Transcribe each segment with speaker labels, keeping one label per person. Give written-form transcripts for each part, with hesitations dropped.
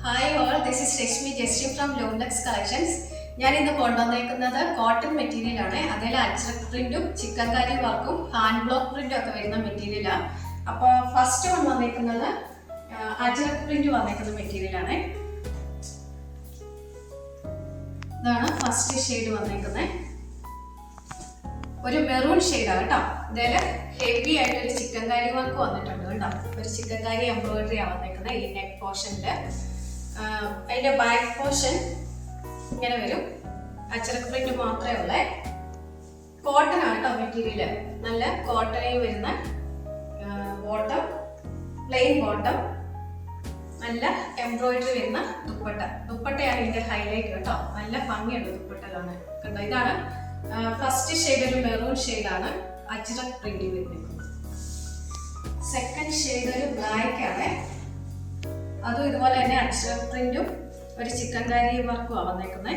Speaker 1: Hi all, this is Rashmi Jesty from Lomlex Collections. ഞാൻ ഇന്ന് കൊണ്ടുവന്നേക്കുന്നത് cotton material ആണ്. അതിൽ അജ്രക് പ്രിന്റും ചിക്കൻ കാരി വർക്കും ഹാൻഡ് ബ്ലോക്ക് പ്രിന്റും ഒക്കെ വരുന്ന മെറ്റീരിയലാണ്. അപ്പോൾ ഫസ്റ്റ് വന്നേക്കുന്നത് അജ്രക് പ്രിന്റ് വന്നേക്കുന്ന മെറ്റീരിയൽ ആണ്. ഇതാണ് ഫസ്റ്റ് ഷെയ്ഡ് വന്നേക്കുന്നത്. ഒരു മെറൂൺ ഷെയ്ഡാണ് കേട്ടോ. ഇതിൽ ഹെവി ആയിട്ടൊരു ചിക്കൻ കാരി വർക്ക് വന്നിട്ടുണ്ട് കേട്ടോ. ഒരു ചിക്കൻ കാരി എംബ്രോയിഡറി ആണ് വന്നേക്കുന്നത് ഈ നെക്ക് പോർഷനിൽ. അതിൻ്റെ ബാക്ക് പോർഷൻ ഇങ്ങനെ വരും. അജ്രക് പ്രിന്റ് മാത്രമേ ഉള്ളേ. കോട്ടൺ ആണ് കേട്ടോ മെറ്റീരിയൽ. നല്ല കോട്ടണിൽ വരുന്ന ബോട്ടം, പ്ലെയിൻ ബോട്ടം, നല്ല എംബ്രോയിഡറി വരുന്ന ദുപ്പട്ടയാണ് ഇതിന്റെ ഹൈലൈറ്റ് കേട്ടോ. നല്ല ഭംഗിയുണ്ട് ദുപ്പട്ട കാണാൻ കണ്ടോ. ഇതാണ് ഫസ്റ്റ് ഷെയ്ഡ്, ഒരു മെറൂൺ ഷെയ്ഡാണ് അജ്രക് പ്രിന്റ് വരുന്നത്. സെക്കൻഡ് ഷെയ്ഡ് ഒരു ബ്ലാക്ക് ആണ്. അതും ഇതുപോലെ തന്നെ അജ്രക് പ്രിന്റും ഒരു ചിക്കൻ കാരി വർക്കും വന്നേക്കുന്നത്.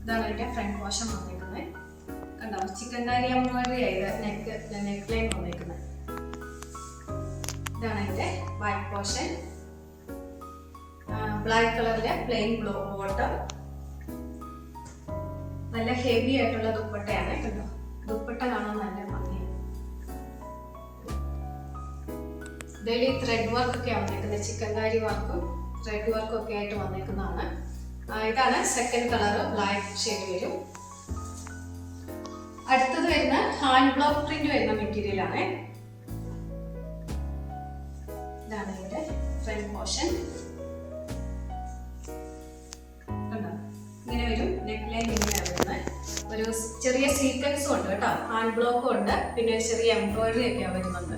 Speaker 1: ഇതാണ് അതിന്റെ ഫ്രണ്ട് പോർഷൻ വന്നേക്കുന്നത് കണ്ടോ. ചിക്കൻ കാരി എംബ്രോയിഡറി ആയത് നെക്ക് ലൈൻ വന്നേക്കുന്നത്. ഇതാണ് അതിന്റെ ബാക്ക് പോർഷൻ. ബ്ലാക്ക് കളറിലെ പ്ലെയിൻ ബോട്ടം, നല്ല ഹെവി ആയിട്ടുള്ള ദുപ്പട്ടയാണ് കണ്ടോ. ദുപ്പട്ട കാണാൻ നല്ല ഭംഗിയാണ്. ഇതിൽ ത്രെഡ് വർക്ക് ഒക്കെ വന്നേക്കുന്നത്, ചിക്കൻ കാരി വർക്കും ത്രെഡ് വർക്കും ഒക്കെ ആയിട്ട് വന്നേക്കുന്നതാണ്. ഇതാണ് സെക്കൻഡ് കളർ, ബ്ലാക്ക് ഷെയ്ഡ് വരും. അടുത്തത് വരുന്ന ഹാൻഡ് ബ്ലോക്ക് പ്രിന്റ് വരുന്ന മെറ്റീരിയൽ ആണ്. ഇതാണ് ഇതിന്റെ ഫ്രണ്ട് പോർഷൻ. ഇങ്ങനെ വരും. നെക്ക് ലൈൻ ഇങ്ങനെയാണ് വരുന്നത്. ഒരു ചെറിയ സീക്വൻസും ഉണ്ട് കേട്ടോ. ഹാൻഡ് ബ്ലോക്കും ഉണ്ട്, പിന്നെ ഒരു ചെറിയ എംബ്രോയിഡറി ഒക്കെ വരുന്നുണ്ട്.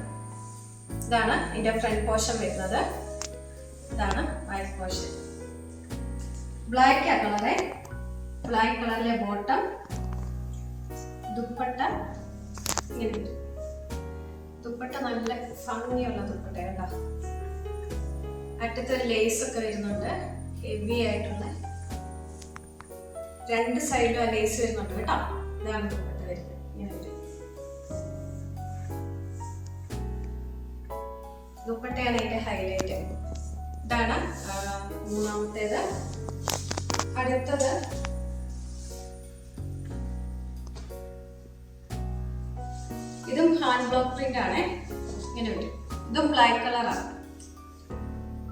Speaker 1: ഇതാണ് ഇതിന്റെ ഫ്രണ്ട് പോർഷൻ വരുന്നത്. ഇതാണ് ബാക്ക് പോർഷൻ. ബ്ലാക്ക് കളറെ, ബ്ലാക്ക് കളറിലെ ബോട്ടം, ദുപ്പട്ട ഇങ്ങനെ വരും. ദുപ്പട്ട നല്ല ഭംഗിയുള്ള ദുപ്പട്ട കേട്ടോ. അറ്റത്തൊരു ലേസ് ഒക്കെ വരുന്നുണ്ട്, ഹെവി ആയിട്ടുള്ള. രണ്ട് സൈഡിലും ആ ലേസ് വരുന്നുണ്ട് കേട്ടോ. ഇതാണ് ദുപ്പട്ട വരുന്നത്. ഇങ്ങനെ വരും. ദുപ്പട്ടയാണ് അതിന്റെ ഹൈലൈറ്റ്. ഇതാണ് മൂന്നാമത്തേത്. അടുത്തത് ഇതും ഹാൻഡ് ബ്ലോക്ക് പ്രിന്റ് ആണ്. ഇങ്ങനെ വരും. ഇതും ബ്ലാക്ക് കളറാണ്.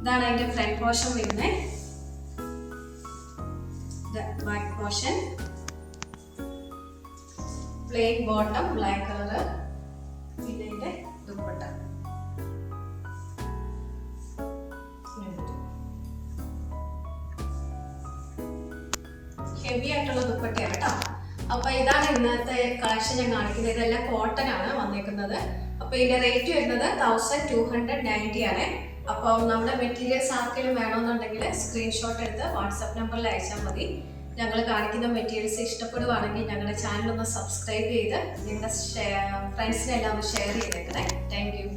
Speaker 1: ഇതാണ് അതിന്റെ ഫ്രണ്ട് പോർഷൻ വരുന്നത്. Back portion, plain bottom, black colour, പിന്നെ ഇതിന്റെ ദുപ്പട്ട. ഹെവി ആയിട്ടുള്ള ദുപ്പട്ടയാണ് കേട്ടോ. അപ്പൊ ഇതാണ് ഇന്നത്തെ കളക്ഷൻ ഞാൻ കാണിക്കുന്നത്. ഇതെല്ലാം കോട്ടൺ ആണ് വന്നേക്കുന്നത്. അപ്പൊ ഇതിന്റെ റേറ്റ് വരുന്നത് 1290 ആണ്. അപ്പോൾ നമ്മുടെ മെറ്റീരിയൽസ് ആർക്കെങ്കിലും വേണമെന്നുണ്ടെങ്കിൽ സ്ക്രീൻഷോട്ട് എടുത്ത് വാട്സാപ്പ് നമ്പറിൽ അയച്ചാൽ മതി. ഞങ്ങൾ കാണിക്കുന്ന മെറ്റീരിയൽസ് ഇഷ്ടപ്പെടുവാണെങ്കിൽ ഞങ്ങളുടെ ചാനൽ ഒന്ന് സബ്സ്ക്രൈബ് ചെയ്ത് നിങ്ങളുടെ ഫ്രണ്ട്സിനെല്ലാം ഒന്ന് ഷെയർ ചെയ്തേക്കണേ. Thank you.